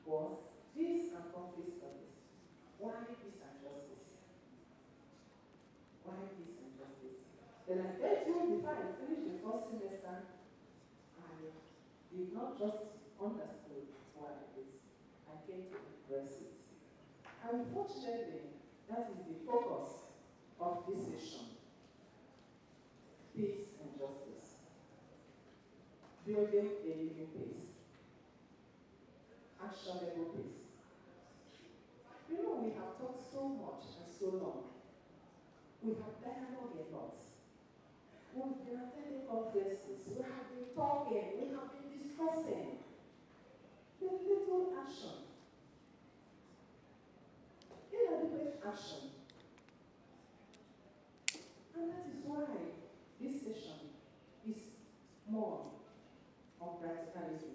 was peace and conflict studies. Why peace and justice? Why peace and justice? Then I bet you before I finished the first semester, I did not just understand why this. I came to address it. Unfortunately, that is the focus of this session. Peace and justice. Building a living peace. Actionable peace. You know, we have talked so much and so long. We have dialogued a lot. We've been attending conferences. We have been talking. We have been discussing. The little action. Inadequate action. And that is why this session is more on practicality.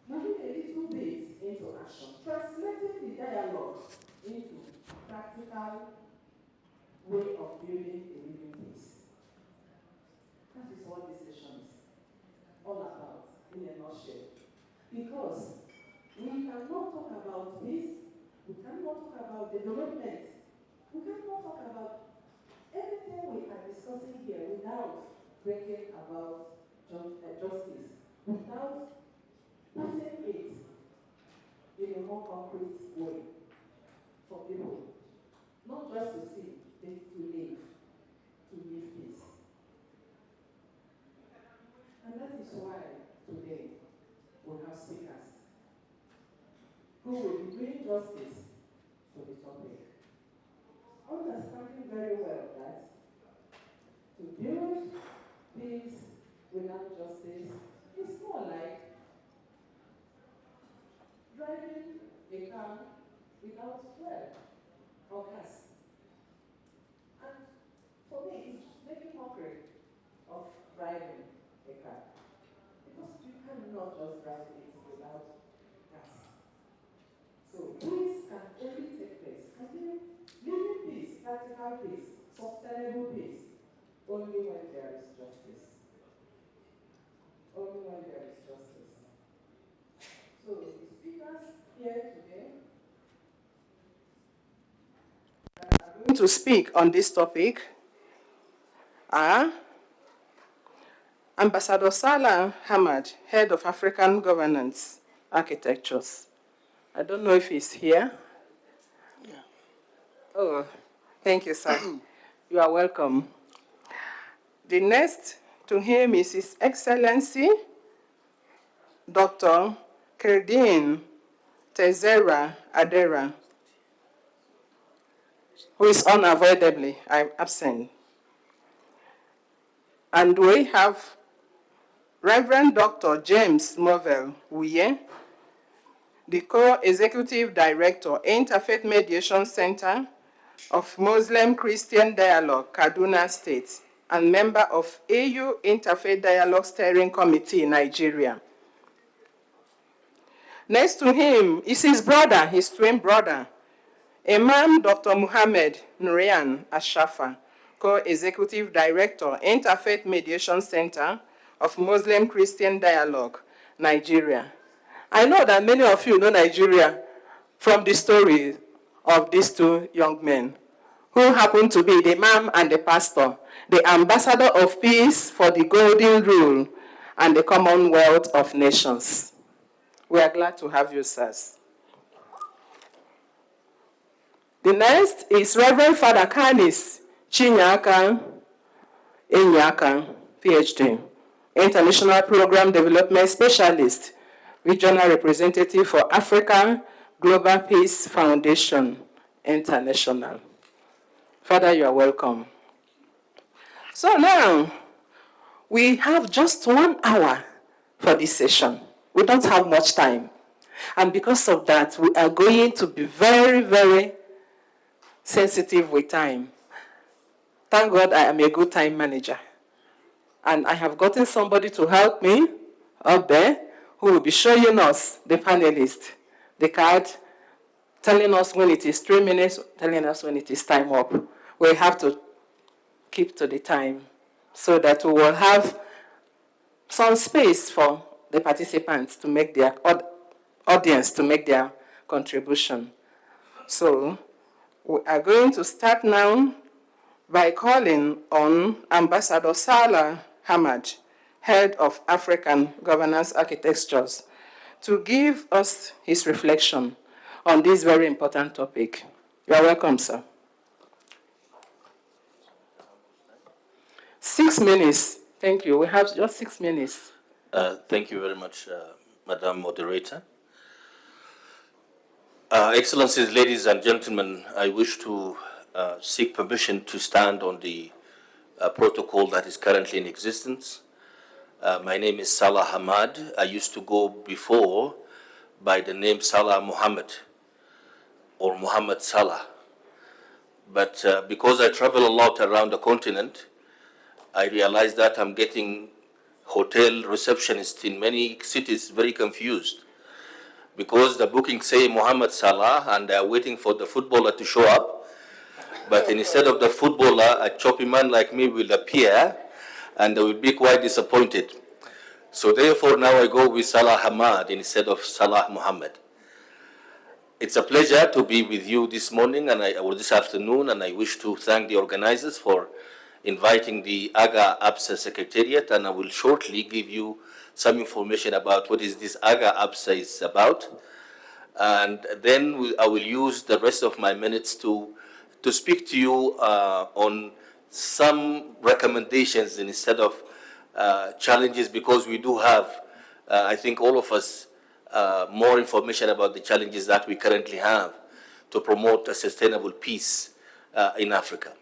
Moving a little bit into action, translating the dialogue into practical way of building a living peace. That is what this session is all about, in a nutshell. Because we cannot talk about peace, we cannot talk about development, we cannot talk about everything we are discussing here without bringing about justice, without putting it in a more concrete way for people, not just to see, but to live peace. And that is why today we have speakers who will be doing justice to the topic, understanding very well that to build peace without justice is more like driving a car without fuel or gas. And for me, it's making mockery of driving a car. Because you cannot just drive it without gas. So peace can only take place. And then living peace, practical peace, sustainable peace, only when there is justice. Only when there is justice. So the speakers here today that are going to speak on this topic are Ambassador Salah Hamad, Head of African Governance Architectures. I don't know if he's here. Yeah. Oh, thank you, sir. You are welcome. The next to him is His Excellency, Dr. Kerdine Tezera Adera, who is unavoidably absent. And we have Reverend Dr. James Movell Uye, the Co-Executive Director, Interfaith Mediation Center of Muslim-Christian Dialogue, Kaduna State, and member of AU Interfaith Dialogue Steering Committee, Nigeria. Next to him is his brother, his twin brother, Imam Dr. Muhammad Nurian Ashafa, Co-Executive Director, Interfaith Mediation Center of Muslim-Christian Dialogue, Nigeria. I know that many of you know Nigeria from the story of these two young men, who happen to be the Imam and the pastor, the ambassador of peace for the Golden Rule and the Commonwealth of Nations. We are glad to have you, sirs. The next is Reverend Father Kanis Chinyaka Enyaka, PhD, International Program Development Specialist, Regional Representative for Africa Global Peace Foundation International. Father, you are welcome. So now, we have just 1 hour for this session. We don't have much time. And because of that, we are going to be very, very sensitive with time. Thank God I am a good time manager. And I have gotten somebody to help me up there who will be showing us, the panelists, the card, telling us when it is 3 minutes, telling us when it is time up. We have to keep to the time so that we will have some space for the participants to make their audience to make their contribution. So we are going to start now by calling on Ambassador Salah Hamad, Head of African Governance Architectures, to give us his reflection on this very important topic. You are welcome, sir. 6 minutes. Thank you. We have just 6 minutes. Thank you very much, Madam Moderator. Excellencies, ladies and gentlemen, I wish to seek permission to stand on the protocol that is currently in existence. My name is Salah Hamad. I used to go before by the name Salah Muhammad or Muhammad Salah. But because I travel a lot around the continent, I realized that I'm getting hotel receptionists in many cities very confused, because the bookings say Muhammad Salah and they're waiting for the footballer to show up. But instead of the footballer, a choppy man like me will appear and they will be quite disappointed. So therefore now I go with Salah Hamad instead of Salah Muhammad. It's a pleasure to be with you this morning or this afternoon, and I wish to thank the organizers for inviting the AGA APSA Secretariat, and I will shortly give you some information about what is this AGA APSA is about. And then I will use the rest of my minutes to speak to you on some recommendations instead of challenges, because we do have, I think all of us, more information about the challenges that we currently have to promote a sustainable peace in Africa.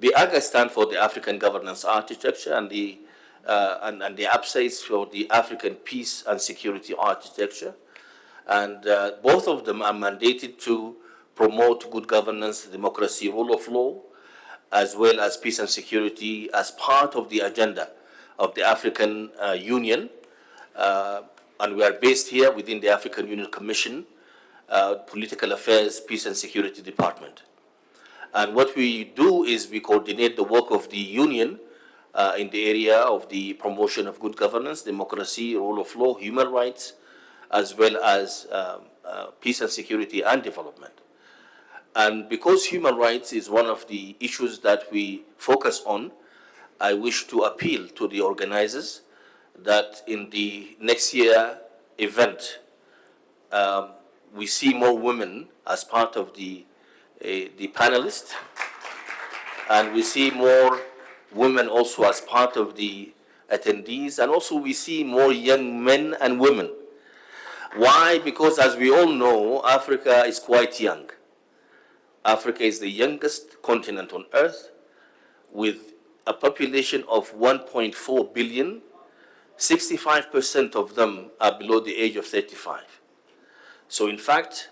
The AGA stands for the African Governance Architecture, and the APSA is for the African Peace and Security Architecture. And both of them are mandated to promote good governance, democracy, rule of law, as well as peace and security as part of the agenda of the African Union. And we are based here within the African Union Commission, Political Affairs, Peace and Security Department. And what we do is we coordinate the work of the Union in the area of the promotion of good governance, democracy, rule of law, human rights, as well as peace and security and development. And because human rights is one of the issues that we focus on, I wish to appeal to the organizers that in the next year event, we see more women as part of the panelists, and we see more women also as part of the attendees, and also we see more young men and women. Why? Because as we all know, Africa is quite young. Africa is the youngest continent on earth with a population of 1.4 billion. 65% of them are below the age of 35. So in fact,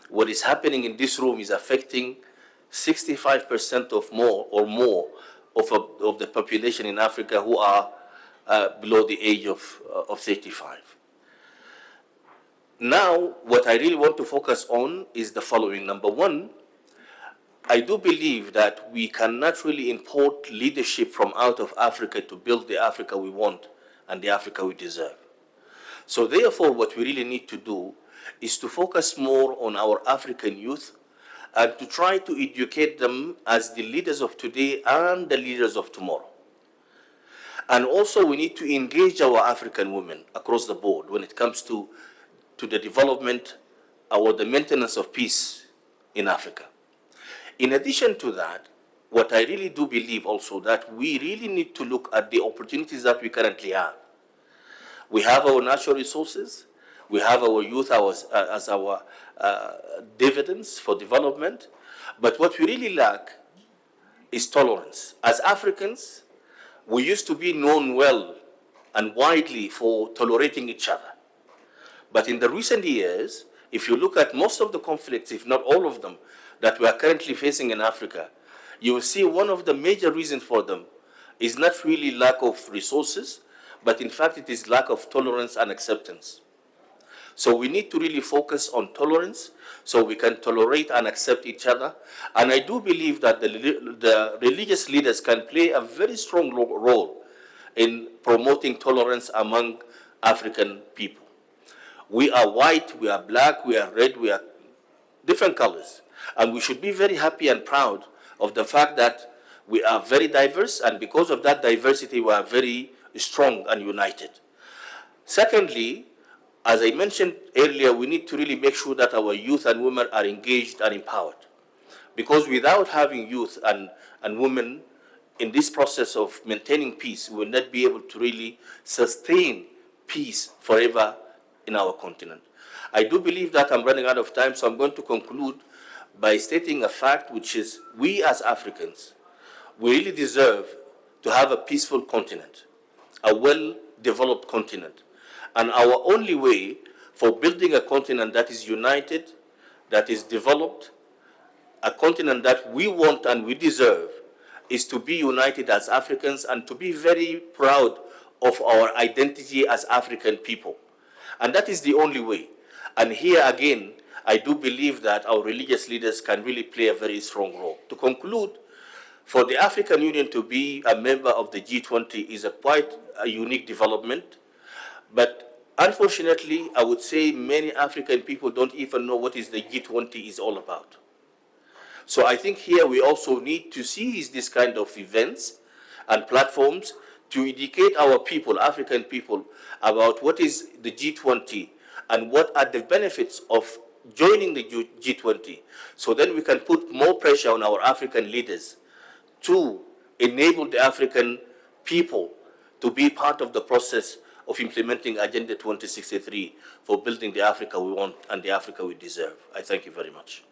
what is happening in this room is affecting 65% of more of the population in Africa who are below the age of 35. Now, what I really want to focus on is the following. Number one, I do believe that we cannot really import leadership from out of Africa to build the Africa we want and the Africa we deserve. So therefore, what we really need to do is to focus more on our African youth and to try to educate them as the leaders of today and the leaders of tomorrow. And also we need to engage our African women across the board when it comes to the development or the maintenance of peace in Africa. In addition to that, what I really do believe also that we really need to look at the opportunities that we currently have. We have our natural resources, we have our youth as our dividends for development, but what we really lack is tolerance. As Africans, we used to be known well and widely for tolerating each other. But in the recent years, if you look at most of the conflicts, if not all of them, that we are currently facing in Africa, you will see one of the major reasons for them is not really lack of resources, but in fact it is lack of tolerance and acceptance. So we need to really focus on tolerance so we can tolerate and accept each other. And I do believe that the religious leaders can play a very strong role in promoting tolerance among African people. We are white, we are black, we are red, we are different colors. And we should be very happy and proud of the fact that we are very diverse, and because of that diversity, we are very strong and united. Secondly, as I mentioned earlier, we need to really make sure that our youth and women are engaged and empowered. Because without having youth and women in this process of maintaining peace, we will not be able to really sustain peace forever in our continent. I do believe that I'm running out of time, so I'm going to conclude by stating a fact, which is we as Africans, we really deserve to have a peaceful continent, a well-developed continent. And our only way for building a continent that is united, that is developed, a continent that we want and we deserve, is to be united as Africans and to be very proud of our identity as African people. And that is the only way. And here again, I do believe that our religious leaders can really play a very strong role. To conclude, for the African Union to be a member of the G20 is quite a unique development. But unfortunately, I would say many African people don't even know what is the G20 is all about. So I think here we also need to seize this kind of events and platforms to educate our people, African people, about what is the G20 and what are the benefits of joining the G20. So then we can put more pressure on our African leaders to enable the African people to be part of the process of implementing Agenda 2063 for building the Africa we want and the Africa we deserve. I thank you very much.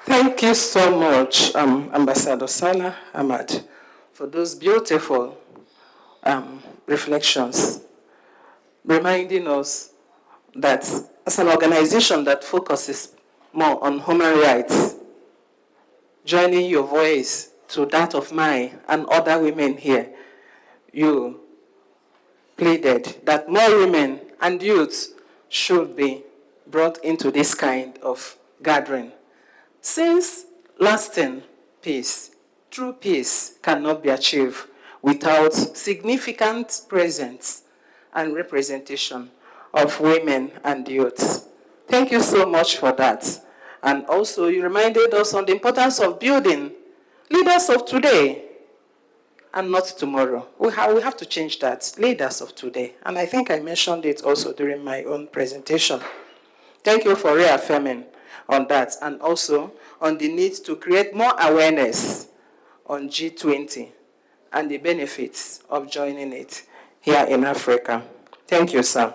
Thank you so much, Ambassador Salah Ahmad, for those beautiful reflections, reminding us that as an organization that focuses more on human rights, joining your voice to that of mine and other women here, you pleaded that more women and youths should be brought into this kind of gathering. Since lasting peace, true peace cannot be achieved without significant presence and representation of women and youths. Thank you so much for that. And also you reminded us on the importance of building leaders of today and not tomorrow. We have to change that, leaders of today. And I think I mentioned it also during my own presentation. Thank you for reaffirming on that, and also on the need to create more awareness on G20 and the benefits of joining it here in Africa. Thank you, sir.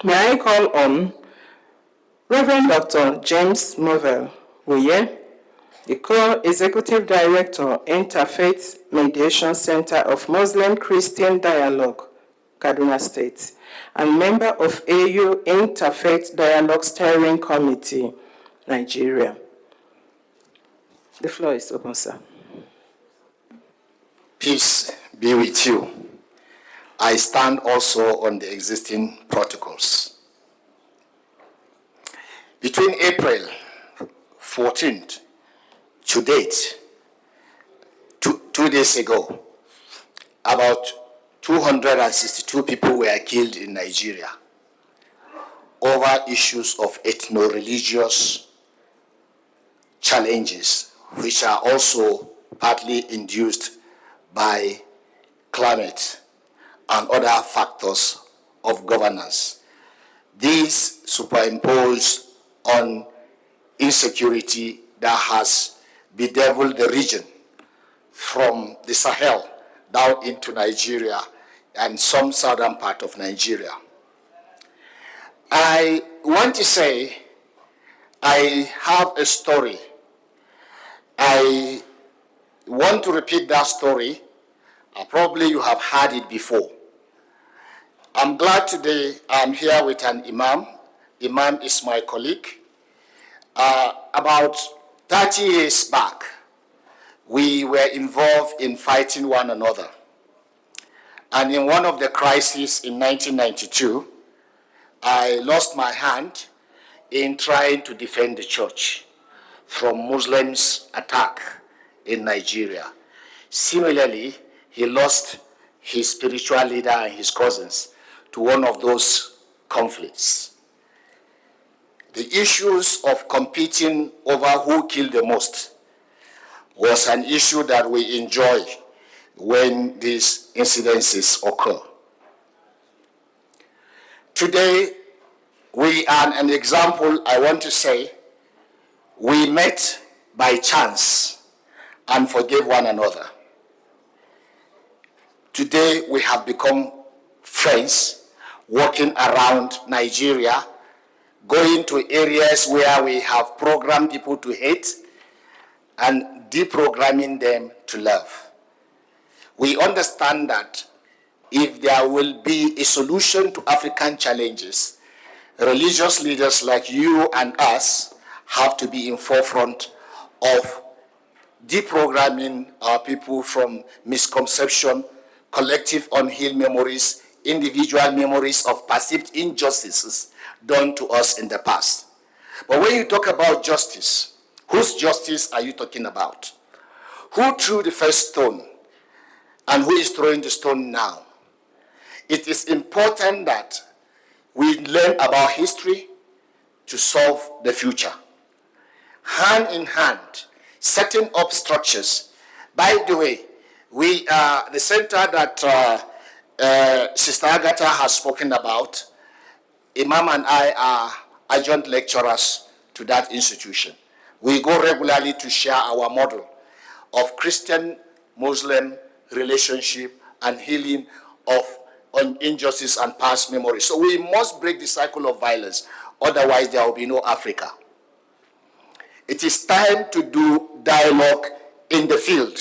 May I call on Reverend Dr. James Movell Wuye, the Co-Executive Director, Interfaith Mediation Center of Muslim Christian Dialogue, Kaduna State, and member of AU Interfaith Dialogue Steering Committee, Nigeria. The floor is open, sir. Peace be with you. I stand also on the existing protocols. Between April 14th to date, two days ago, about 262 people were killed in Nigeria over issues of ethno-religious challenges, which are also partly induced by climate and other factors of governance. These superimpose on insecurity that has bedeviled the region from the Sahel down into Nigeria and some southern part of Nigeria. I want to say I have a story. I want to repeat that story. Probably you have heard it before. I'm glad today I'm here with an imam. Imam is my colleague. About 30 years back, we were involved in fighting one another. And in one of the crises in 1992, I lost my hand in trying to defend the church from Muslims' attack in Nigeria. Similarly, he lost his spiritual leader and his cousins to one of those conflicts. The issues of competing over who killed the most was an issue that we enjoy when these incidences occur. Today, we are an example, I want to say, we met by chance and forgave one another. Today, we have become friends, walking around Nigeria, going to areas where we have programmed people to hate and deprogramming them to love. We understand that if there will be a solution to African challenges, religious leaders like you and us have to be in forefront of deprogramming our people from misconception, collective unhealed memories, individual memories of perceived injustices done to us in the past. But when you talk about justice, whose justice are you talking about? Who threw the first stone and who is throwing the stone now? It is important that we learn about history to solve the future. Hand in hand, setting up structures. By the way, the center that Sister Agatha has spoken about, Imam and I are adjunct lecturers to that institution. We go regularly to share our model of Christian-Muslim relationship and healing of injustice and past memories. So we must break the cycle of violence, otherwise there will be no Africa. It is time to do dialogue in the field,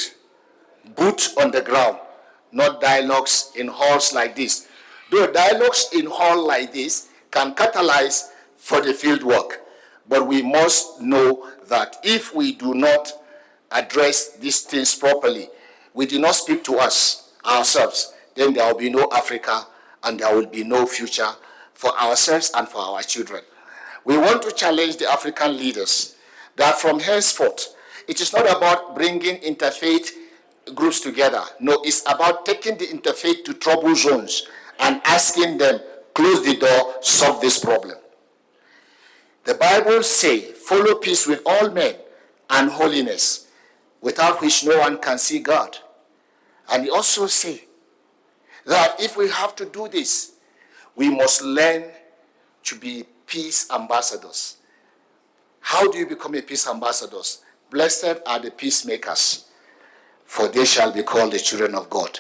boots on the ground, not dialogues in halls like this. Though dialogues in hall like this can catalyze for the field work, but we must know that if we do not address these things properly, we do not speak to ourselves, then there will be no Africa and there will be no future for ourselves and for our children. We want to challenge the African leaders that from henceforth, it is not about bringing interfaith groups together. No, it's about taking the interfaith to trouble zones and asking them, close the door, solve this problem. The Bible says, follow peace with all men and holiness, without which no one can see God. And he also says that if we have to do this, we must learn to be peace ambassadors. How do you become a peace ambassador? Blessed are the peacemakers, for they shall be called the children of God.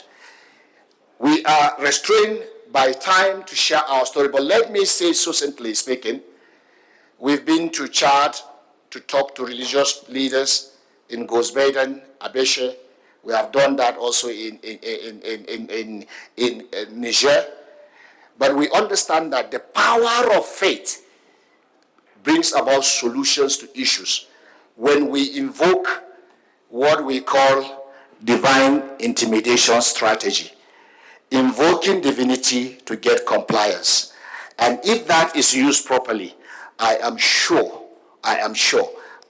We are restrained by time to share our story, but let me say succinctly speaking, we've been to Chad to talk to religious leaders in Gosbeden, Abeshe. We have done that also in Niger. But we understand that the power of faith brings about solutions to issues when we invoke what we call divine intimidation strategy, invoking divinity to get compliance. And if that is used properly, I am sure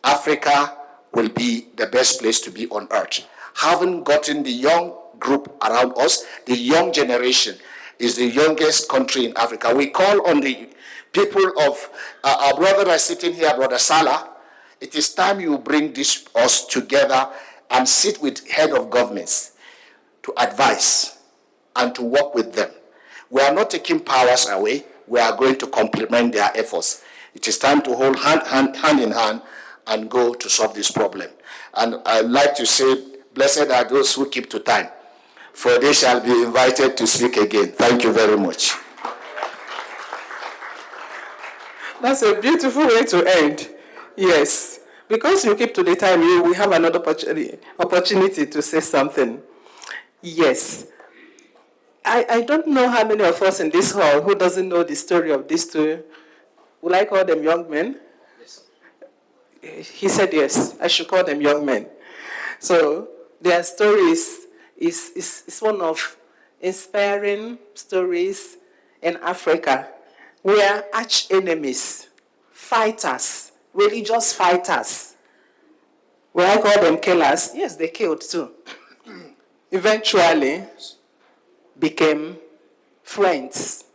Africa will be the best place to be on earth. Having gotten the young group around us, the young generation is the youngest country in Africa. We call on the people of our brother that is sitting here, Brother Salah. It is time you bring us together and sit with head of governments to advise and to work with them. We are not taking powers away. We are going to complement their efforts. It is time to hold hand in hand and go to solve this problem. And I'd like to say, blessed are those who keep to time, for they shall be invited to speak again. Thank you very much. That's a beautiful way to end. Yes. Because you keep to the time, we have another opportunity to say something. Yes. I don't know how many of us in this hall who doesn't know the story of these two. Will I call them young men? Yes. He said yes, I should call them young men. So their story is one of inspiring stories in Africa where arch enemies, fighters, religious fighters, will I call them killers? Yes, they killed too. Eventually became friends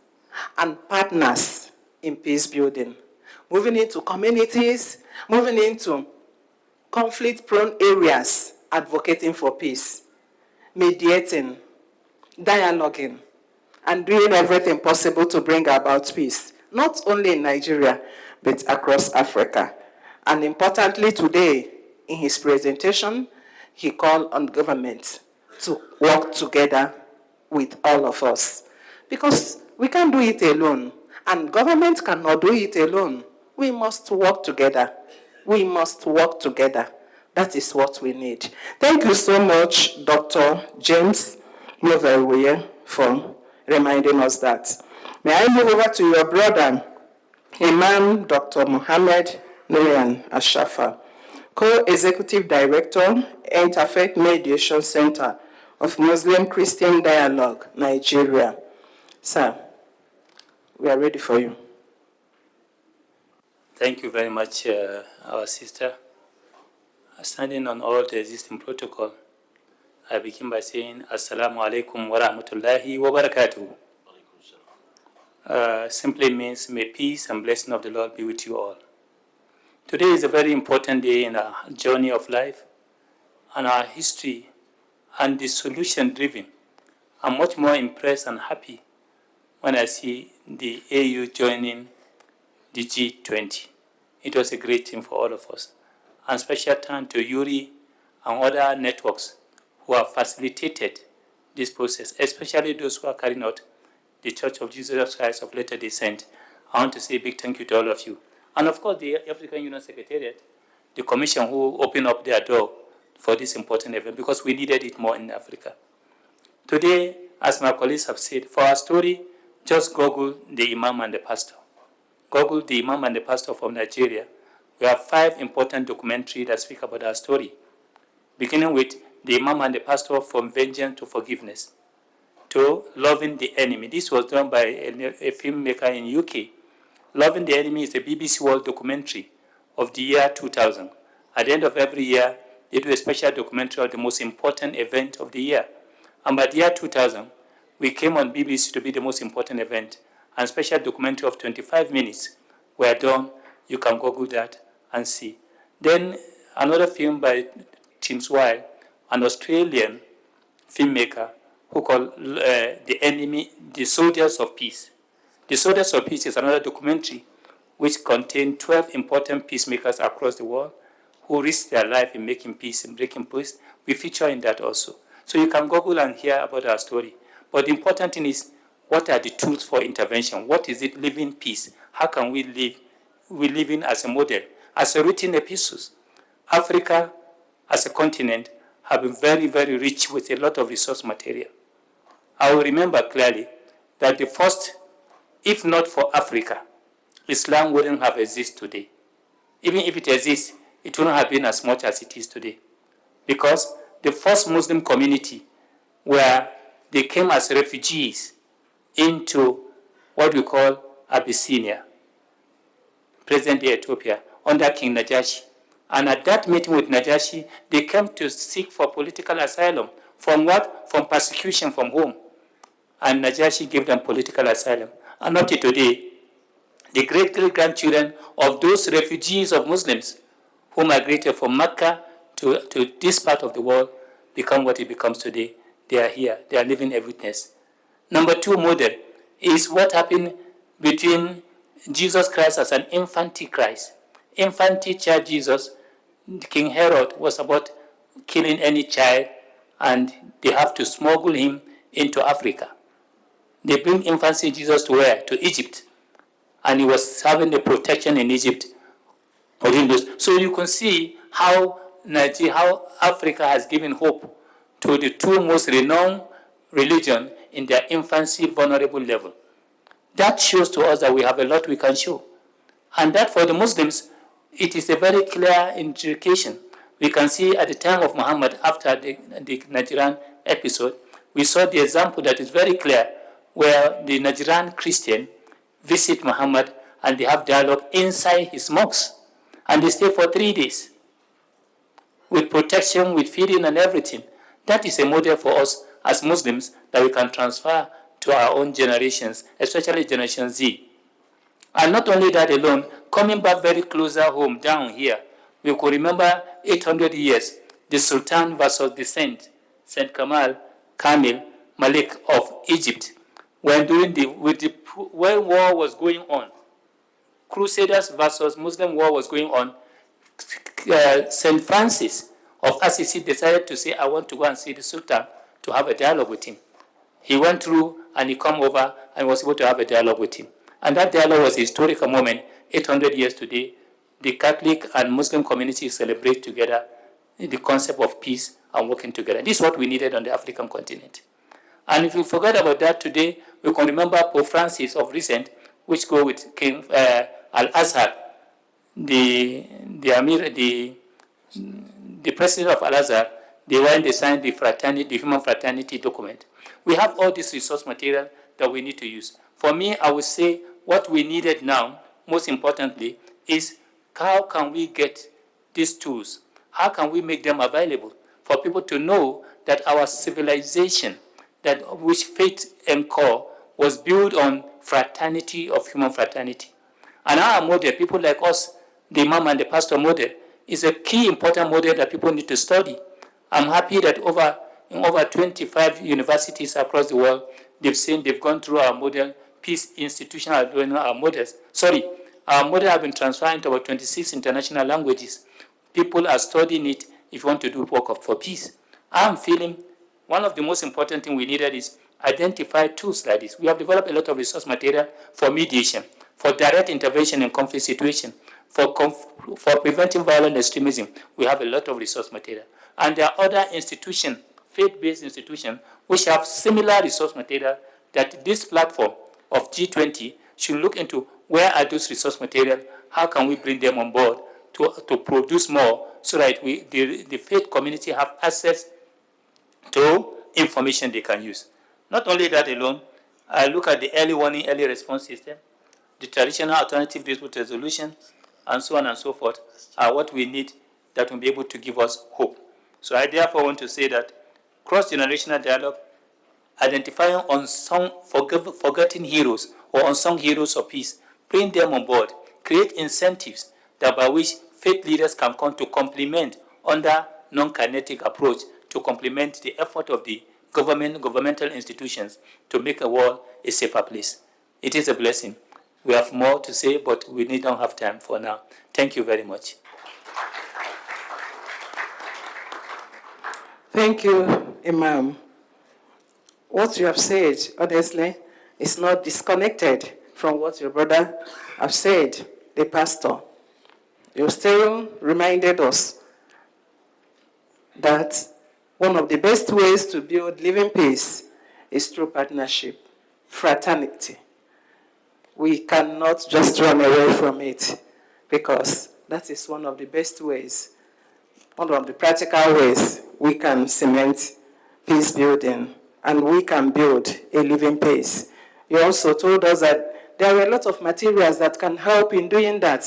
and partners in peace building, moving into communities, moving into conflict-prone areas, advocating for peace, mediating, dialoguing, and doing everything possible to bring about peace, not only in Nigeria, but across Africa. And importantly today, in his presentation, he called on government to work together with all of us. Because we can't do it alone, and government cannot do it alone. We must work together. We must work together. That is what we need. Thank you so much, Dr. James Moverweye, for reminding us that. May I move over to your brother, Imam Dr. Mohammed Nurian Ashafa, Co-Executive Director, Interfaith Mediation Center of Muslim-Christian Dialogue, Nigeria. Sir, we are ready for you. Thank you very much, our sister. Standing on all the existing protocol, I begin by saying, Assalamu alaikum wa rahmatullahi wa barakatuh. Simply means, may peace and blessing of the Lord be with you all. Today is a very important day in our journey of life and our history and the solution-driven. I'm much more impressed and happy when I see the AU joining the G20. It was a great thing for all of us. And special thanks to Yuri and other networks who have facilitated this process, especially those who are carrying out the Church of Jesus Christ of Latter-day Saints. I want to say a big thank you to all of you. And of course, the African Union Secretariat, the Commission who opened up their door for this important event, because we needed it more in Africa. Today, as my colleagues have said, for our story, just Google the Imam and the Pastor. Google the Imam and the Pastor from Nigeria. We have 5 important documentaries that speak about our story, beginning with the Imam and the Pastor from Vengeance to Forgiveness, to Loving the Enemy. This was done by a filmmaker in UK. Loving the Enemy is a BBC World documentary of the year 2000. At the end of every year, they do a special documentary of the most important event of the year. And by the year 2000, we came on BBC to be the most important event, and special documentary of 25 minutes were done. You can Google that and see. Then another film by Tim Swile, an Australian filmmaker, who called The Enemy, The Soldiers of Peace. The Soldiers of Peace is another documentary which contained 12 important peacemakers across the world who risked their life in making peace and breaking peace. We feature in that also. So you can Google and hear about our story. But the important thing is, what are the tools for intervention? What is it, living peace? How can we live? We live in as a model, as a written epistles. Africa, as a continent, have been very, very rich with a lot of resource material. I will remember clearly that the first, if not for Africa, Islam wouldn't have existed today. Even if it exists, it wouldn't have been as much as it is today. Because the first Muslim community, where they came as refugees into what we call Abyssinia, present-day Ethiopia, under King Najashi. And at that meeting with Najashi, they came to seek for political asylum. From what? From persecution from home. And Najashi gave them political asylum. And up to today, the great-great-grandchildren of those refugees of Muslims who migrated from Mecca to this part of the world become what it becomes today. They are here. They are living a witness. Number 2 model is what happened between Jesus Christ as an infant Christ. Infant child Jesus, King Herod was about killing any child, and they have to smuggle him into Africa. They bring infancy Jesus to where? To Egypt. And he was having the protection in Egypt of Hindus. So you can see how Africa has given hope to the 2 most renowned religions in their infancy vulnerable level. That shows to us that we have a lot we can show. And that for the Muslims, it is a very clear indication. We can see at the time of Muhammad, after the Nigerian episode, we saw the example that is very clear, where the Nigerian Christian visit Muhammad and they have dialogue inside his mosque. And they stay for 3 days with protection, with feeding and everything. That is a model for us as Muslims that we can transfer to our own generations, especially Generation Z. And not only that alone, coming back very closer home down here, we could remember 800 years, the Sultan versus the Saint Kamil Malik of Egypt, when when war was going on, Crusaders versus Muslim war was going on, St. Francis of Assisi decided to say, I want to go and see the Sultan to have a dialogue with him. He went through and he came over and was able to have a dialogue with him. And that dialogue was a historical moment. 800 years today, the Catholic and Muslim communities celebrate together the concept of peace and working together. This is what we needed on the African continent. And if we forget about that today, we can remember Pope Francis of recent, which go with King Al-Azhar, the president of Al-Azhar, when they signed the human fraternity document. We have all this resource material that we need to use. For me, I would say what we needed now, most importantly, is how can we get these tools? How can we make them available for people to know that our civilization, that which faith and core, was built on fraternity of human fraternity. And our model, people like us, the Imam and the pastor model, is a key important model that people need to study. I'm happy that in over 25 universities across the world, they've gone through our model, peace institutional, our models. Our model have been transferred into about 26 international languages. People are studying it if you want to do work for peace. I'm feeling one of the most important things we needed is identify tools like this. We have developed a lot of resource material for mediation, for direct intervention in conflict situation, for preventing violent extremism. We have a lot of resource material. And there are other institutions, faith-based institutions, which have similar resource material that this platform of G20 should look into. Where are those resource material? How can we bring them on board to produce more so that the faith community have access to information they can use? Not only that alone, I look at the early warning, early response system, the traditional alternative dispute resolution, and so on and so forth, are what we need that will be able to give us hope. So I therefore want to say that cross-generational dialogue, identifying unsung, forgotten heroes or unsung heroes of peace, bring them on board, create incentives that by which faith leaders can come to complement under non-kinetic approach to complement the effort of the governmental institutions to make a world a safer place. It is a blessing. We have more to say, but we don't have time for now. Thank you very much. Thank you, Imam. What you have said, honestly, is not disconnected from what your brother has said, the pastor. You still reminded us that one of the best ways to build living peace is through partnership, fraternity. We cannot just run away from it because that is one of the best ways, one of the practical ways we can cement peace building and we can build a living peace. You also told us that there are a lot of materials that can help in doing that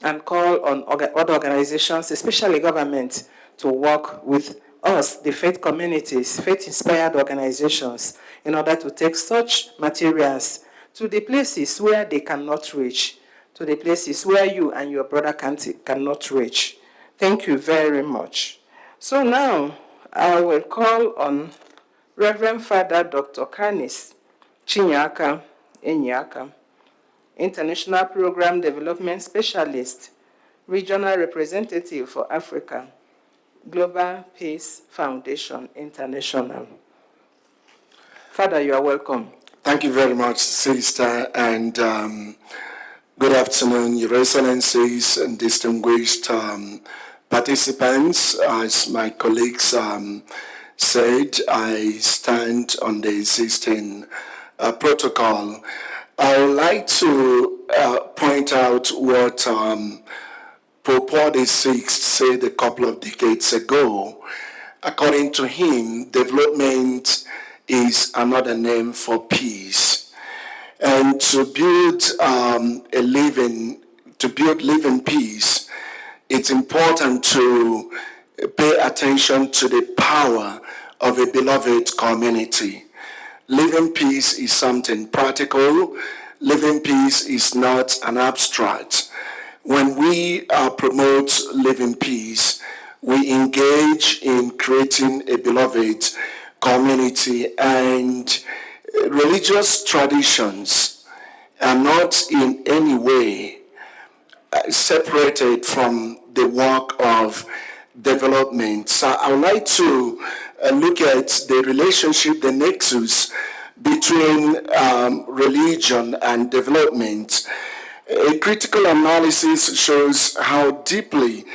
and call on other organizations, especially government, to work with us, the faith communities, faith-inspired organizations, in order to take such materials to the places where they cannot reach, to the places where you and your brother cannot reach. Thank you very much. So now, I will call on Reverend Father Dr. Kanis Chinyaka Enyaka, International Program Development Specialist, Regional Representative for Africa, Global Peace Foundation International. Father, you are welcome. Thank you very much, Sister, and good afternoon, Your Excellencies and distinguished participants. As my colleagues said, I stand on the existing protocol. I would like to point out what Pope Paul VI said a couple of decades ago. According to him, development is another name for peace. And to build living peace, it's important to pay attention to the power of a beloved community. Living peace is something practical. Living peace is not an abstract. When we promote living peace, we engage in creating a beloved community, and religious traditions are not in any way separated from the work of development. So I would like to look at the relationship, the nexus between religion and development. A critical analysis shows how deeply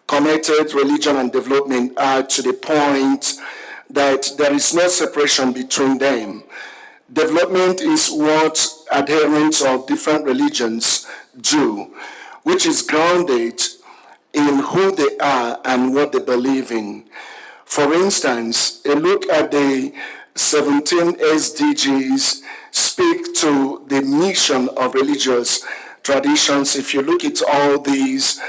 connected religion and development are, to the point that there is no separation between them. Development is what adherents of different religions do, which is grounded in who they are and what they believe in. For instance, a look at the 17 SDGs speak to the mission of religious traditions. If you look at all these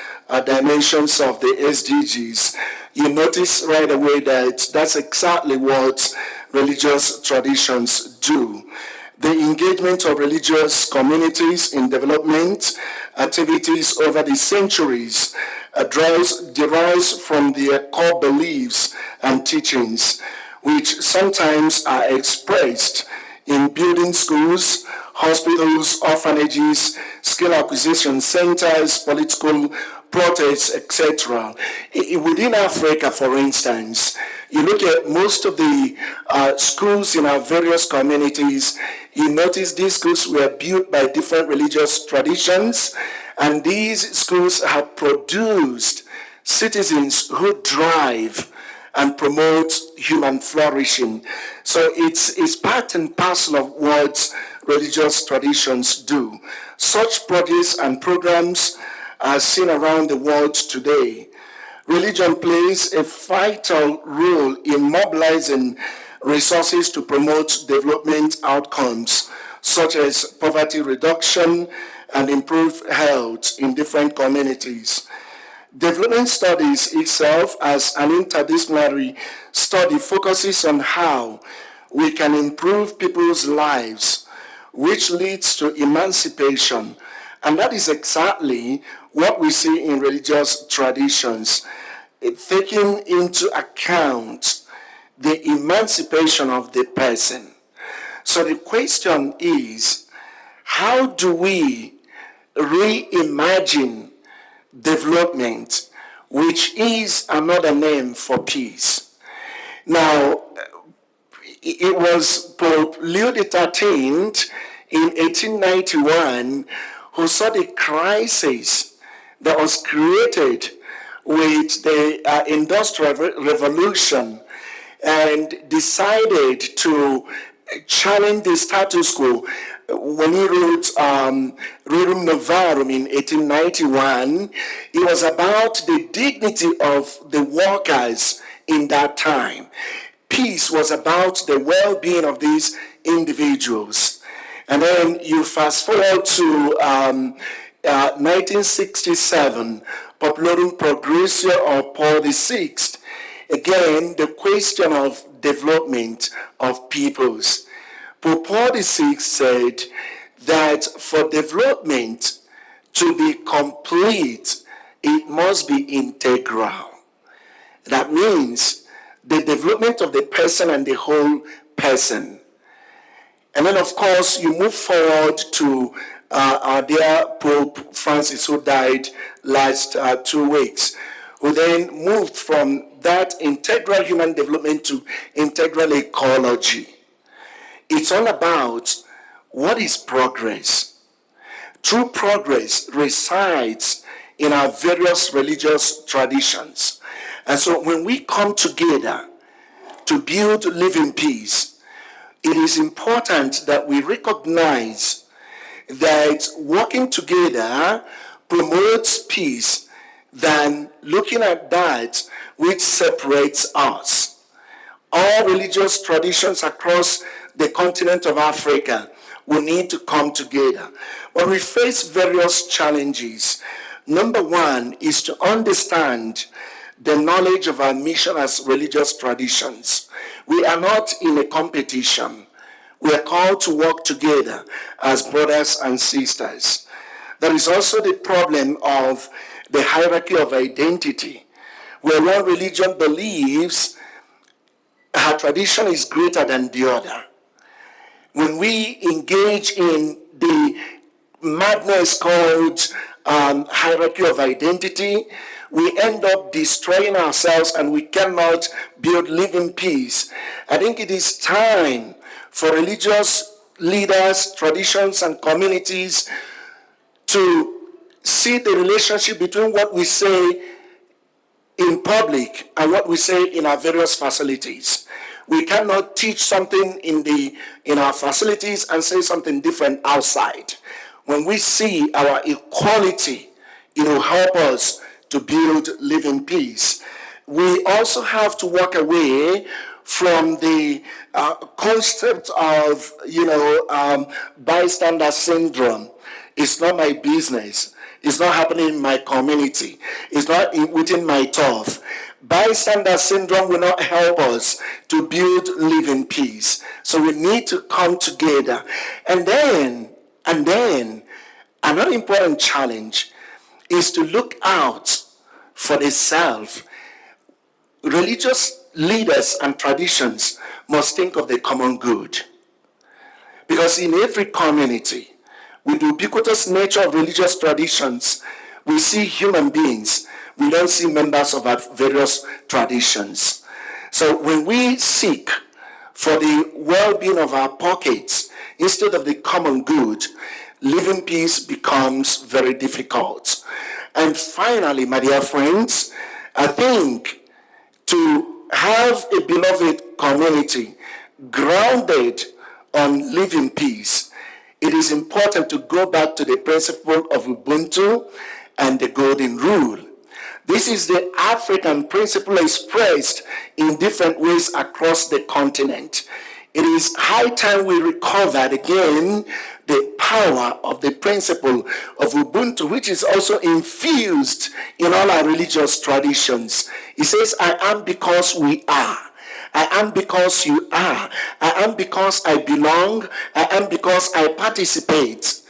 dimensions of the SDGs, you notice right away that that's exactly what religious traditions do. The engagement of religious communities in development activities over the centuries derives from their core beliefs and teachings, which sometimes are expressed in building schools, hospitals, orphanages, skill acquisition centers, political protests, etc. Within Africa, for instance, you look at most of the schools in our various communities, you notice these schools were built by different religious traditions, and these schools have produced citizens who drive and promote human flourishing. So it's part and parcel of what religious traditions do. Such projects and programs are seen around the world today. Religion plays a vital role in mobilizing resources to promote development outcomes, such as poverty reduction and improved health in different communities. Development studies itself, as an interdisciplinary study, focuses on how we can improve people's lives, which leads to emancipation. And that is exactly what we see in religious traditions, taking into account the emancipation of the person. So the question is, how do we reimagine development, which is another name for peace? Now, it was Pope Leo XIII in 1891 who saw the crisis that was created with the Industrial Revolution and decided to challenge the status quo. When he wrote Rerum Novarum in 1891, it was about the dignity of the workers in that time. Peace was about the well-being of these individuals. And then you fast forward to 1967, Populorum Progressio of Paul VI. Again, the question of development of peoples. Pope Paul VI said that for development to be complete, it must be integral. That means the development of the person and the whole person. And then, of course, you move forward to our dear Pope Francis, who died last 2 weeks, who then moved from that integral human development to integral ecology. It's all about what is progress. True progress resides in our various religious traditions. And so when we come together to build living peace, it is important that we recognize that working together promotes peace than looking at that which separates us. All religious traditions across the continent of Africa will need to come together. But we face various challenges. Number one is to understand the knowledge of our mission as religious traditions. We are not in a competition. We are called to work together as brothers and sisters. There is also the problem of the hierarchy of identity, where one religion believes her tradition is greater than the other. When we engage in the madness called hierarchy of identity, we end up destroying ourselves and we cannot live in peace. I think it is time for religious leaders, traditions, and communities to see the relationship between what we say in public and what we say in our various facilities. We cannot teach something in our facilities and say something different outside. When we see our equality, help us to live in peace. We also have to walk away from the concept of, bystander syndrome. It's not my business. It's not happening in my community. It's not within my turf. Bystander syndrome will not help us to live in peace. So we need to come together. And then, another important challenge is to look out for the self. Religious leaders and traditions must think of the common good. Because in every community, with the ubiquitous nature of religious traditions, we see human beings. We don't see members of our various traditions. So when we seek for the well-being of our pockets instead of the common good, living peace becomes very difficult. And finally, my dear friends, I think to have a beloved community grounded on living peace, it is important to go back to the principle of Ubuntu and the Golden Rule. This is the African principle expressed in different ways across the continent. It is high time we recovered again the power of the principle of Ubuntu, which is also infused in all our religious traditions. It says, I am because we are. I am because you are. I am because I belong. I am because I participate.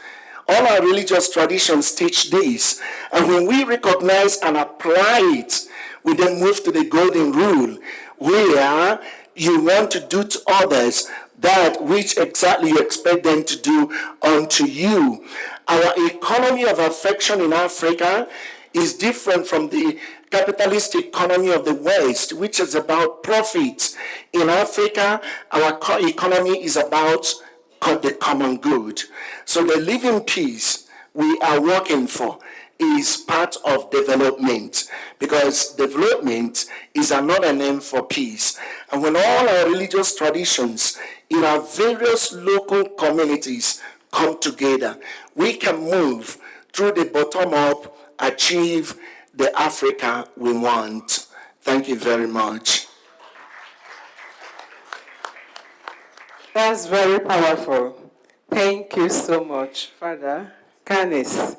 All our religious traditions teach this. And when we recognize and apply it, we then move to the Golden Rule, where you want to do to others that which exactly you expect them to do unto you. Our economy of affection in Africa is different from the capitalist economy of the West, which is about profit. In Africa, our economy is about the common good. So the living peace we are working for is part of development, because development is another name for peace. And when all our religious traditions in our various local communities come together, we can move through the bottom up, achieve the Africa we want. Thank you very much. That's very powerful. Thank you so much, Father Canis,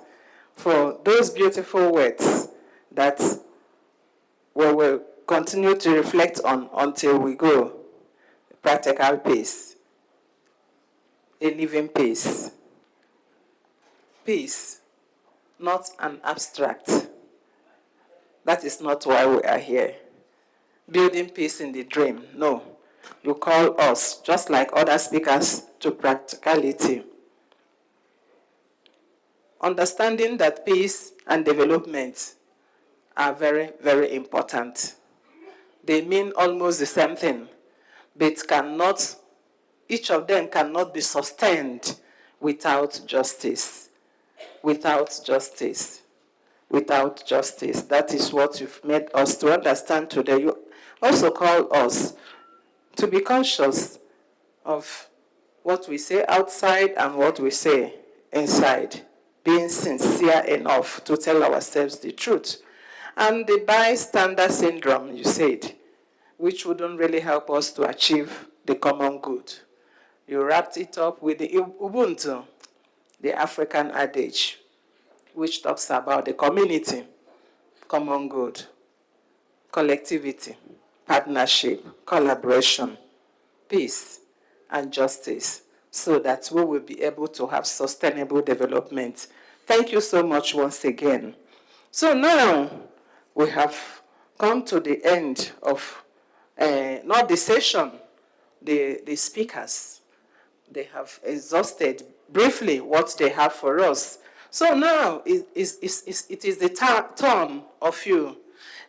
for those beautiful words that we will continue to reflect on until we go. Practical peace, a living peace. Peace, not an abstract. That is not why we are here. Building peace in the dream, no. You call us, just like other speakers, to practicality. Understanding that peace and development are very, very important. They mean almost the same thing, but each of them cannot be sustained without justice. Without justice. Without justice. That is what you've made us to understand today. You also call us to be conscious of what we say outside and what we say inside, being sincere enough to tell ourselves the truth. And the bystander syndrome, you said, which wouldn't really help us to achieve the common good. You wrapped it up with the Ubuntu, the African adage, which talks about the community, common good, collectivity, partnership, collaboration, peace, and justice, so that we will be able to have sustainable development. Thank you so much once again. So now we have come to the end of, not the session, the speakers. They have exhausted briefly what they have for us. So now it is the turn of you,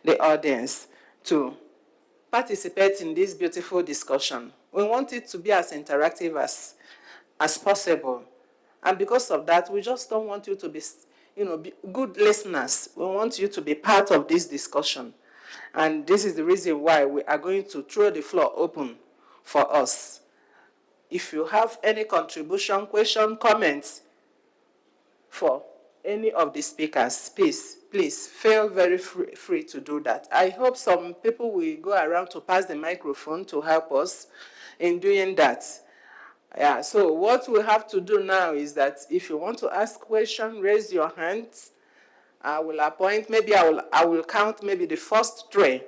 the audience, to participate in this beautiful discussion. We want it to be as interactive as possible. And because of that, we just don't want you to be, be good listeners. We want you to be part of this discussion. And this is the reason why we are going to throw the floor open for us. If you have any contribution, question, comments for any of the speakers, please feel very free to do that. I hope some people will go around to pass the microphone to help us in doing that. Yeah, so what we have to do now is that if you want to ask questions, raise your hands. I will appoint, maybe I will count maybe the first three,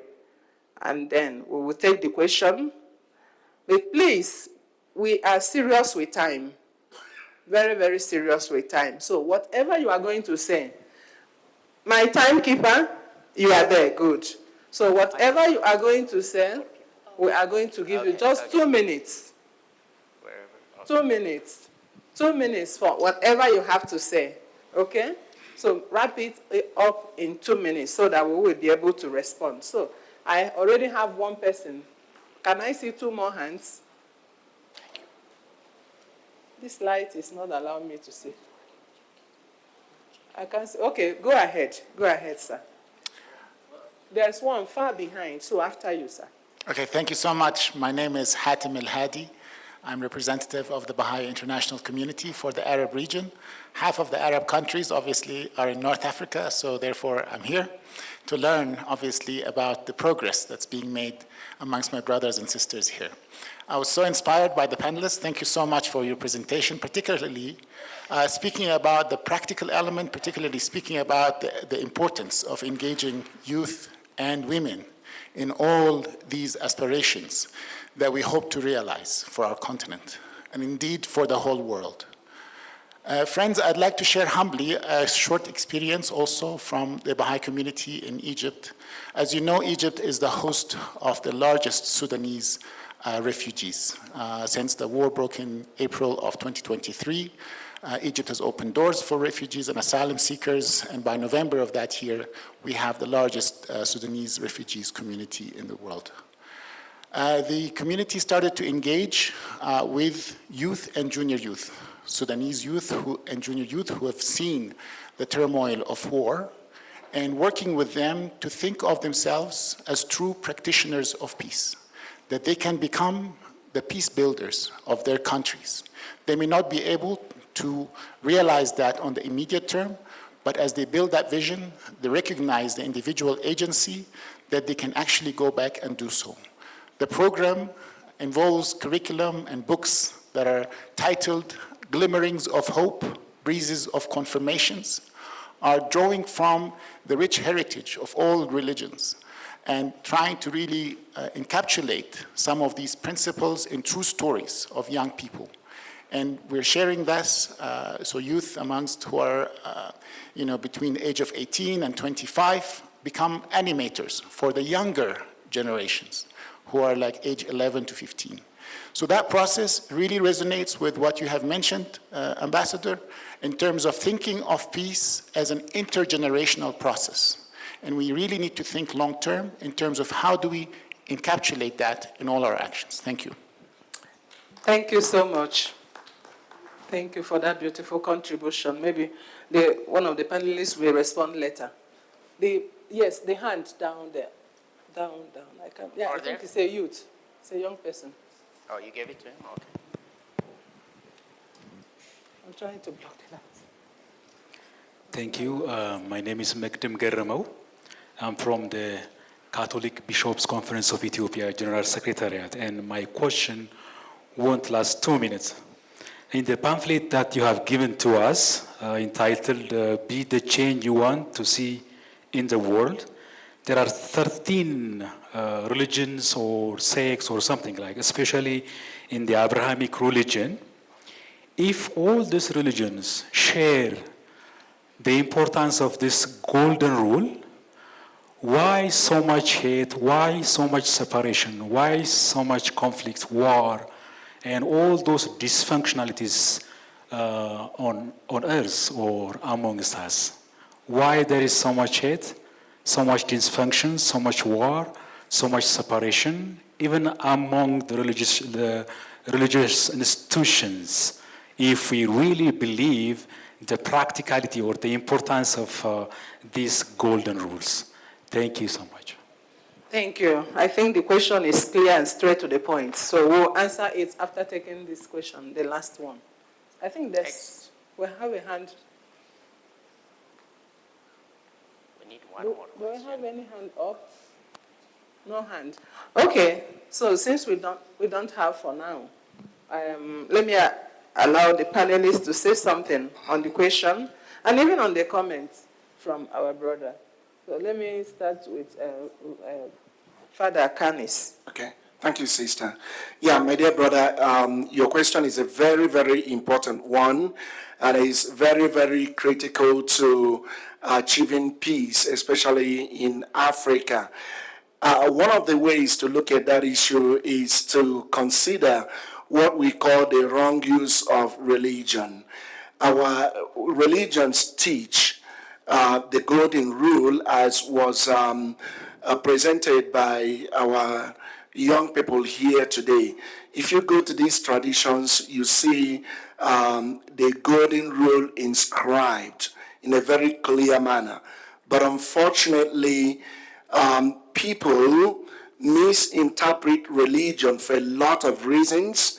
and then we will take the question. But please, we are serious with time. Very, very serious with time. So whatever you are going to say, my timekeeper, you are there, good. So whatever you are going to say, we are going to give you just 2 minutes. 2 minutes. 2 minutes for whatever you have to say, okay? So wrap it up in 2 minutes so that we will be able to respond. So I already have one person. Can I see 2 more hands? This light is not allowing me to see. I can't see. Okay, go ahead. Go ahead, sir. There's one far behind, so after you, sir. Okay, thank you so much. My name is Hatim El-Hadi. I'm representative of the Baha'i International Community for the Arab region. Half of the Arab countries, obviously, are in North Africa, so therefore I'm here to learn, obviously, about the progress that's being made amongst my brothers and sisters here. I was so inspired by the panelists. Thank you so much for your presentation, particularly speaking about the practical element, particularly speaking about the importance of engaging youth and women in all these aspirations that we hope to realize for our continent, and indeed for the whole world. Friends, I'd like to share humbly a short experience also from the Baha'i community in Egypt. As you know, Egypt is the host of the largest Sudanese refugees. Since the war broke in April of 2023, Egypt has opened doors for refugees and asylum seekers, and by November of that year, we have the largest Sudanese refugees community in the world. The community started to engage with youth and junior youth, Sudanese youth and junior youth who have seen the turmoil of war, and working with them to think of themselves as true practitioners of peace, that they can become the peace builders of their countries. They may not be able to realize that on the immediate term, but as they build that vision, they recognize the individual agency that they can actually go back and do so. The program involves curriculum and books that are titled Glimmerings of Hope, Breezes of Confirmations, are drawing from the rich heritage of all religions and trying to really encapsulate some of these principles in true stories of young people. And we're sharing this, so youth amongst who are between the age of 18 and 25 become animators for the younger generations who are like age 11 to 15. So that process really resonates with what you have mentioned, Ambassador, in terms of thinking of peace as an intergenerational process. And we really need to think long-term in terms of how do we encapsulate that in all our actions. Thank you. Thank you so much. Thank you for that beautiful contribution. Maybe one of the panelists will respond later. Yes, the hand down there. Down. I think it's a youth. It's a young person. Oh, you gave it to him? Okay. I'm trying to block the light. Thank you. My name is Mekdem Gerramou. I'm from the Catholic Bishops' Conference of Ethiopia General Secretariat, and my question won't last 2 minutes. In the pamphlet that you have given to us, entitled Be the Change You Want to See in the World, there are 13 religions or sects or something like, especially in the Abrahamic religion. If all these religions share the importance of this golden rule, why so much hate, why so much separation, why so much conflict, war, and all those dysfunctionalities on earth or amongst us? Why there is so much hate, so much dysfunction, so much war, so much separation, even among the religious institutions, if we really believe the practicality or the importance of these golden rules? Thank you so much. Thank you. I think the question is clear and straight to the point. So we'll answer it after taking this question, the last one. I think we have a hand. We need one more. Do we have any hand up? No hand. Okay. So since we don't have for now, let me allow the panelists to say something on the question and even on the comments from our brother. So let me start with Father Canis. Okay. Thank you, sister. Yeah, my dear brother, your question is a very, very important one, and is very, very critical to achieving peace, especially in Africa. One of the ways to look at that issue is to consider what we call the wrong use of religion. Our religions teach the golden rule, as was presented by our young people here today. If you go to these traditions, you see the golden rule inscribed in a very clear manner. But unfortunately, people misinterpret religion for a lot of reasons.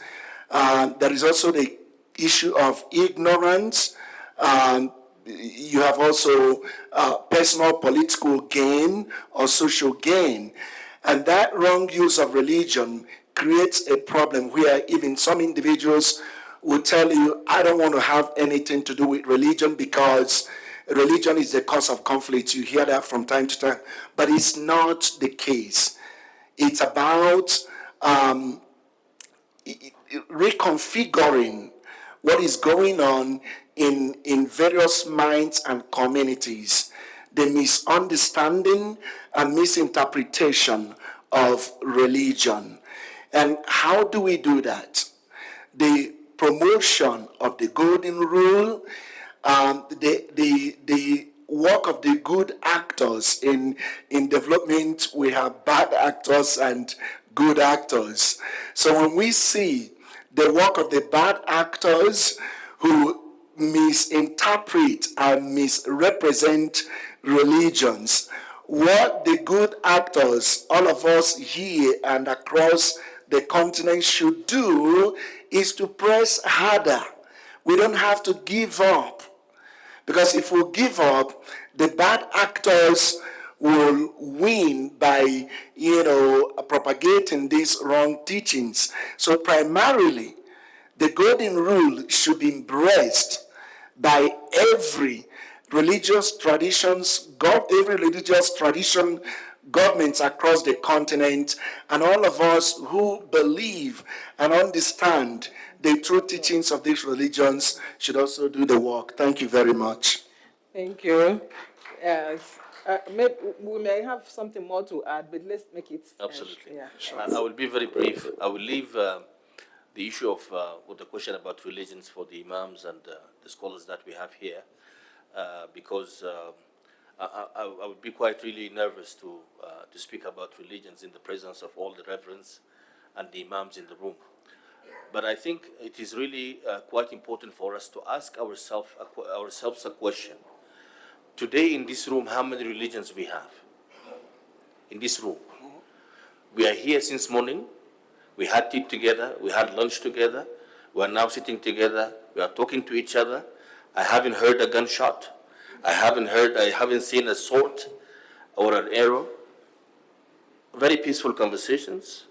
There is also the issue of ignorance. You have also personal political gain or social gain. And that wrong use of religion creates a problem where even some individuals will tell you, I don't want to have anything to do with religion because religion is the cause of conflict. You hear that from time to time. But it's not the case. It's about reconfiguring what is going on in various minds and communities, the misunderstanding and misinterpretation of religion. And how do we do that? The promotion of the golden rule, the work of the good actors. In development, we have bad actors and good actors. So when we see the work of the bad actors who misinterpret and misrepresent religions, what the good actors, all of us here and across the continent, should do is to press harder. We don't have to give up. Because if we give up, the bad actors will win by, propagating these wrong teachings. So primarily, the golden rule should be embraced by every religious tradition, governments across the continent, and all of us who believe and understand the true teachings of these religions should also do the work. Thank you very much. Thank you. Yes. We may have something more to add, but let's make it. Absolutely. Sure. I will be very brief. I will leave the issue of with the question about religions for the imams and the scholars that we have here, because I would be quite really nervous to speak about religions in the presence of all the reverends and the imams in the room. But I think it is really quite important for us to ask ourselves a question. Today in this room, how many religions we have? In this room. We are here since morning. We had tea together. We had lunch together. We are now sitting together. We are talking to each other. I haven't heard a gunshot. I haven't seen a sword or an arrow. Very peaceful conversations.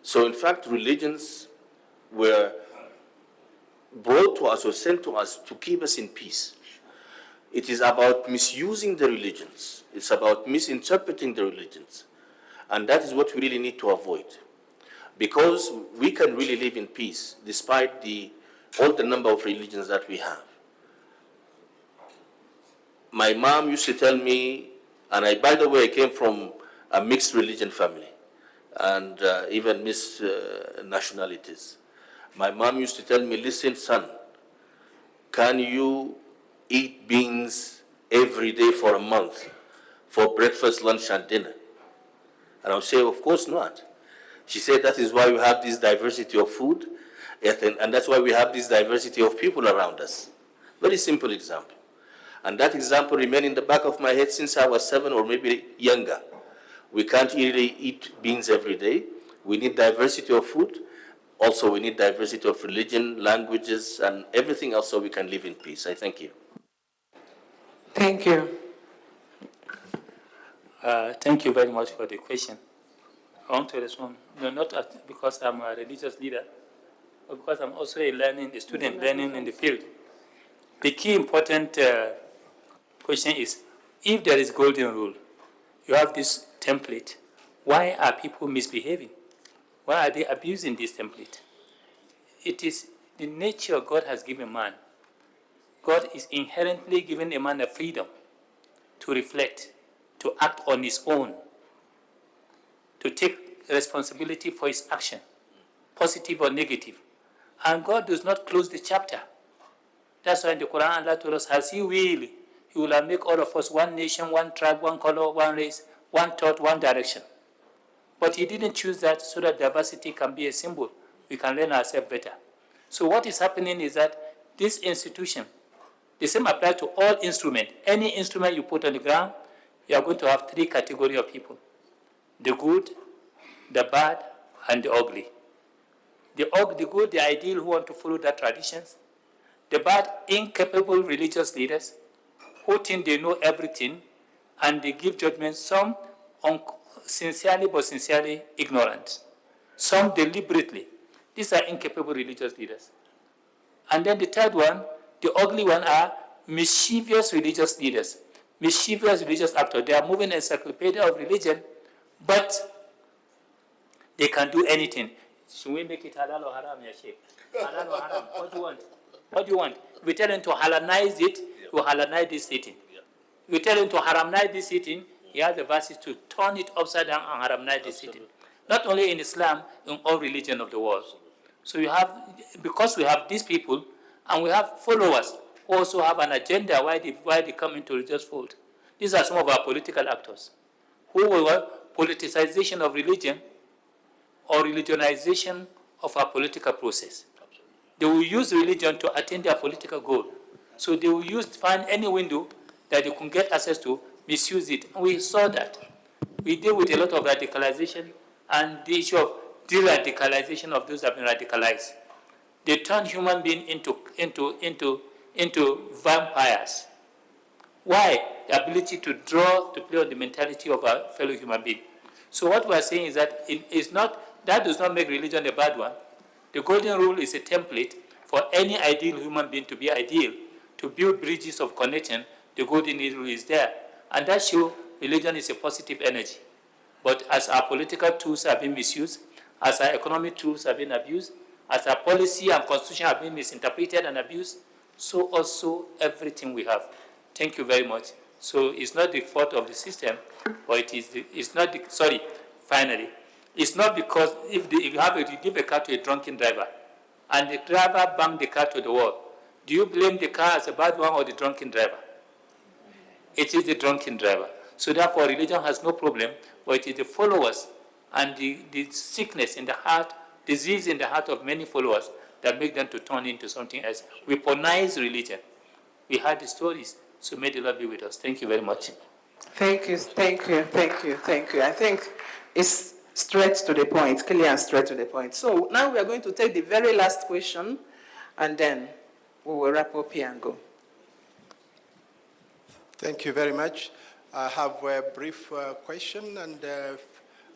So in fact, religions were brought to us or sent to us to keep us in peace. It is about misusing the religions. It's about misinterpreting the religions. And that is what we really need to avoid. Because we can really live in peace despite all the number of religions that we have. My mom used to tell me, and by the way, I came from a mixed religion family, and even mixed nationalities. My mom used to tell me, listen, son, can you eat beans every day for a month for breakfast, lunch, and dinner? And I would say, of course not. She said, that is why we have this diversity of food, and that's why we have this diversity of people around us. Very simple example. And that example remained in the back of my head since I was 7 or maybe younger. We can't really eat beans every day. We need diversity of food. Also, we need diversity of religion, languages, and everything else so we can live in peace. I thank you. Thank you. Thank you very much for the question. I want to respond, no, not because I'm a religious leader, but because I'm also a student learning in the field. The key important question is, if there is golden rule, you have this template, why are people misbehaving? Why are they abusing this template? It is the nature God has given man. God is inherently giving a man a freedom to reflect, to act on his own, to take responsibility for his action, positive or negative. And God does not close the chapter. That's why in the Quran, Allah told us, as He will, He will make all of us one nation, one tribe, one color, one race, one thought, one direction. But He didn't choose that so that diversity can be a symbol. We can learn ourselves better. So what is happening is that this institution, the same applies to all instruments. Any instrument you put on the ground, you are going to have 3 categories of people: the good, the bad, and the ugly. The good, the ideal, who want to follow their traditions. The bad, incapable religious leaders who think they know everything and they give judgment, some sincerely ignorant, some deliberately. These are incapable religious leaders. And then the third one, the ugly one, are mischievous religious leaders, mischievous religious actors. They are moving encyclopedia of religion, but they can do anything. Should we make it halal or haram, ya Sheikh? Halal or haram? What do you want? What do you want? If we tell him to halalize it, he will halalize this eating. If we tell him to haramize this eating, he has the verses to turn it upside down and haramize this eating. Not only in Islam, in all religions of the world. So because we have these people, and we have followers who also have an agenda why they come into religious fold. These are some of our political actors who will politicization of religion or religionization of our political process. They will use religion to attain their political goal. So they will find any window that they can get access to, misuse it. And we saw that. We deal with a lot of radicalization and the issue of de-radicalization of those that have been radicalized. They turn human beings into vampires. Why? The ability to play on the mentality of a fellow human being. So what we are saying is that that does not make religion a bad one. The golden rule is a template for any ideal human being to be ideal, to build bridges of connection. The golden rule is there. And that shows religion is a positive energy. But as our political tools have been misused, as our economic tools have been abused, as our policy and constitution have been misinterpreted and abused, so also everything we have. Thank you very much. So it's not the fault of the system, but finally, it's not because if you give a car to a drunken driver, and the driver banged the car to the wall, do you blame the car as a bad one or the drunken driver? It is the drunken driver. So therefore, religion has no problem, but it is the followers and the sickness in the heart, disease in the heart of many followers that make them to turn into something else. Weaponize religion. We heard the stories, so may the Lord be with us. Thank you very much. Thank you. I think it's straight to the point, clear and straight to the point. So now we are going to take the very last question, and then we will wrap up here and go. Thank you very much. I have a brief question, and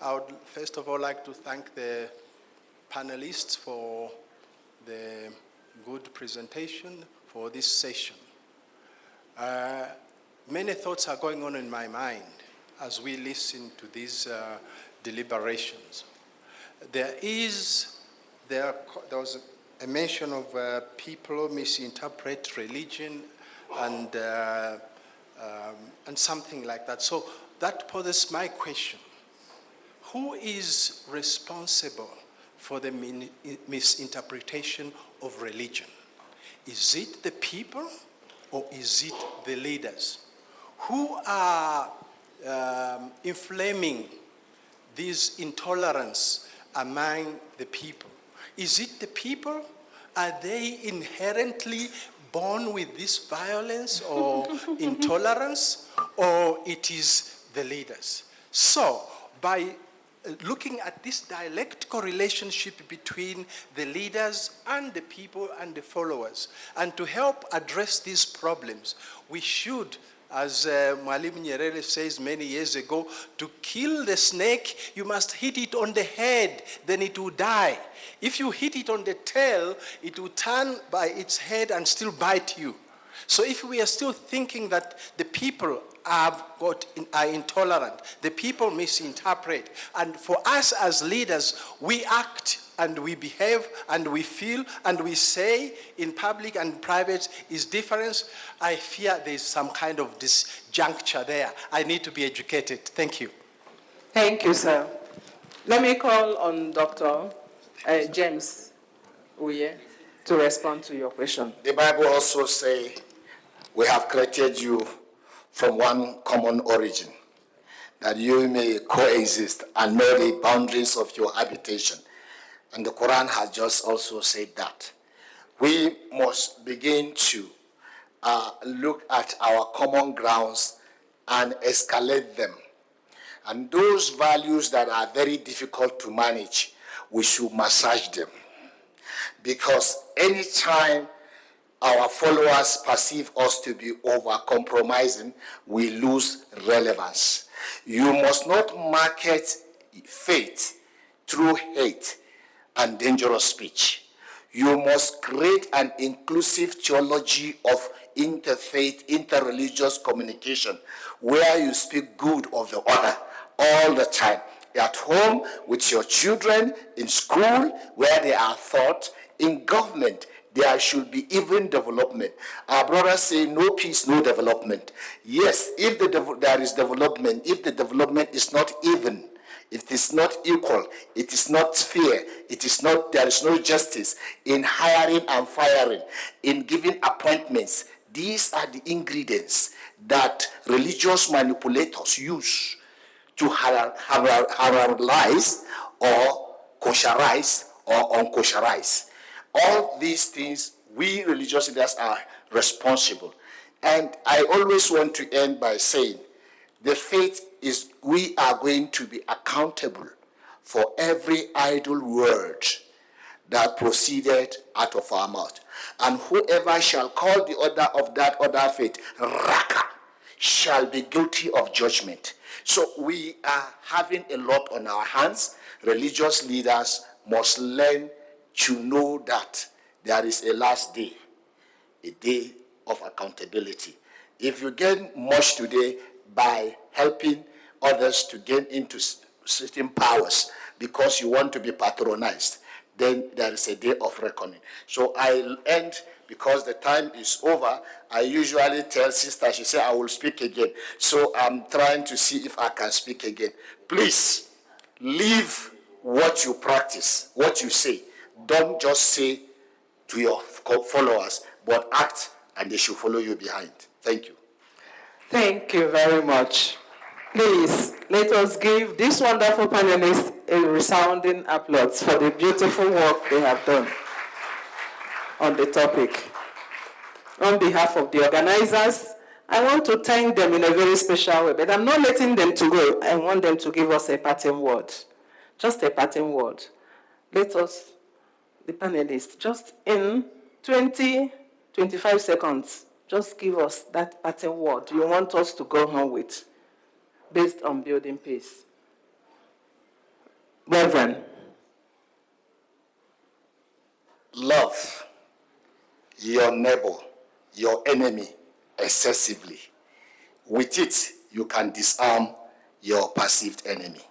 I would first of all like to thank the panelists for the good presentation for this session. Many thoughts are going on in my mind as we listen to these deliberations. There was a mention of people misinterpret religion and something like that. So that poses my question. Who is responsible for the misinterpretation of religion? Is it the people or is it the leaders? Who are inflaming this intolerance among the people? Is it the people? Are they inherently born with this violence or intolerance, or it is the leaders? So, by looking at this dialectical relationship between the leaders and the people and the followers, and to help address these problems, we should, as Mwalimu Nyerere says many years ago, to kill the snake, you must hit it on the head, then it will die. If you hit it on the tail, it will turn by its head and still bite you. So if we are still thinking that the people are intolerant, the people misinterpret, and for us as leaders, we act and we behave and we feel and we say in public and private is different, I fear there's some kind of disjuncture there. I need to be educated. Thank you. Thank you, sir. Let me call on Dr. James Uye to respond to your question. The Bible also says, we have created you from one common origin, that you may coexist and know the boundaries of your habitation. And the Quran has just also said that. We must begin to look at our common grounds and escalate them. And those values that are very difficult to manage, we should massage them. Because anytime our followers perceive us to be over-compromising, we lose relevance. You must not market faith through hate and dangerous speech. You must create an inclusive theology of interfaith, interreligious communication, where you speak good of the other all the time. At home, with your children, in school, where they are taught, in government, there should be even development. Our brothers say no peace, no development. Yes, if there is development, if the development is not even, if it is not equal, it is not fair, there is no justice in hiring and firing, in giving appointments. These are the ingredients that religious manipulators use to hierarchize or kosherize or unkosherize. All these things, we religious leaders are responsible. And I always want to end by saying, the faith is we are going to be accountable for every idle word that proceeded out of our mouth. And whoever shall call the other of that other faith Raka shall be guilty of judgment. So we are having a lot on our hands. Religious leaders must learn to know that there is a last day, a day of accountability. If you gain much today by helping others to gain into certain powers because you want to be patronized, then there is a day of reckoning. So I'll end because the time is over. I usually tell sister, she said, I will speak again. So I'm trying to see if I can speak again. Please, leave what you practice, what you say. Don't just say to your followers, but act and they should follow you behind. Thank you. Thank you very much. Please, let us give these wonderful panelists a resounding applause for the beautiful work they have done on the topic. On behalf of the organizers, I want to thank them in a very special way, but I'm not letting them to go. I want them to give us a parting word. Just a parting word. Let us, the panelists, just in 20, 25 seconds, just give us that parting word you want us to go home with, based on building peace. Reverend. Love your neighbor, your enemy, excessively. With it, you can disarm your perceived enemy.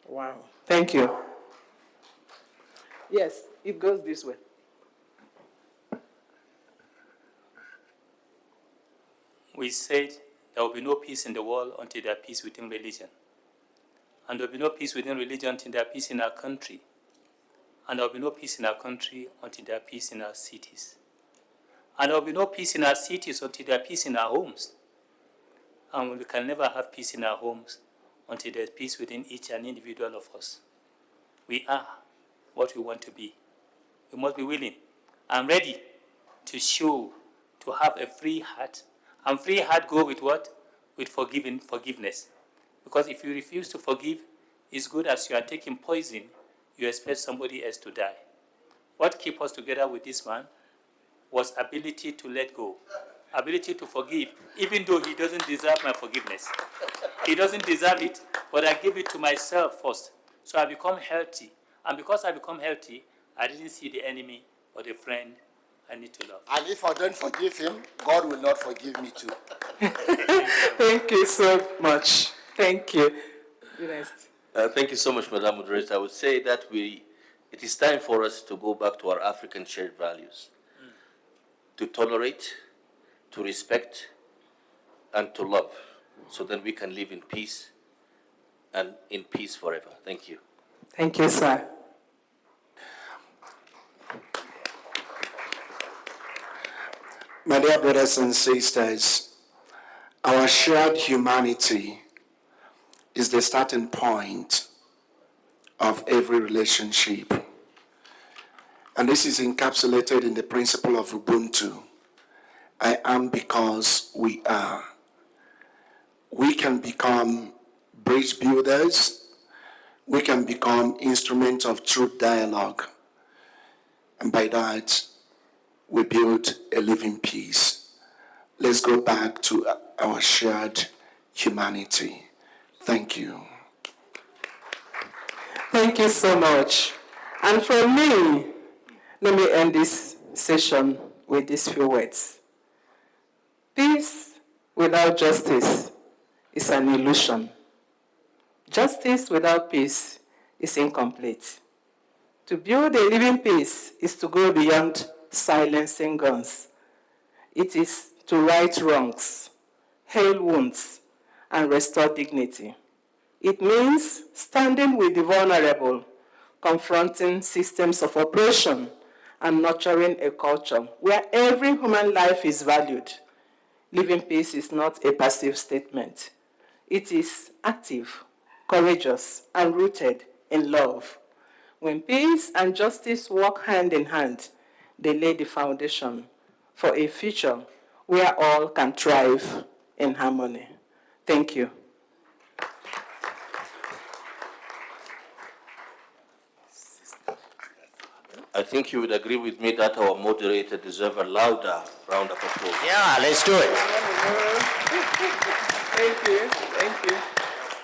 Wow. Thank you. Yes, it goes this way. We said there will be no peace in the world until there is peace within religion. And there will be no peace within religion until there is peace in our country. And there will be no peace in our country until there is peace in our cities. And there will be no peace in our cities until there is peace in our homes. And we can never have peace in our homes until there is peace within each and individual of us. We are what we want to be. We must be willing and ready to show, to have a free heart. And free heart go with what? With forgiveness. Because if you refuse to forgive, it's good as you are taking poison, you expect somebody else to die. What kept us together with this man was ability to let go, ability to forgive, even though he doesn't deserve my forgiveness. He doesn't deserve it, but I give it to myself first. So I become healthy. And because I become healthy, I didn't see the enemy or the friend I need to love. And if I don't forgive him, God will not forgive me too. Thank you so much. Thank you. Next. Thank you so much, Madam Moderator. I would say that it is time for us to go back to our African shared values, to tolerate, to respect, and to love, so that we can live in peace and in peace forever. Thank you. Thank you, sir. My dear brothers and sisters, our shared humanity is the starting point of every relationship. And this is encapsulated in the principle of Ubuntu. I am because we are. We can become bridge builders. We can become instruments of truth dialogue. And by that, we build a living peace. Let's go back to our shared humanity. Thank you. Thank you so much. And for me, let me end this session with these few words. Peace without justice is an illusion. Justice without peace is incomplete. To build a living peace is to go beyond silencing guns. It is to right wrongs, heal wounds, and restore dignity. It means standing with the vulnerable, confronting systems of oppression, and nurturing a culture where every human life is valued. Living peace is not a passive statement. It is active, courageous, and rooted in love. When peace and justice work hand in hand, they lay the foundation for a future where all can thrive in harmony. Thank you. I think you would agree with me that our moderator deserves a louder round of applause. Yeah, let's do it. Thank you. Thank you.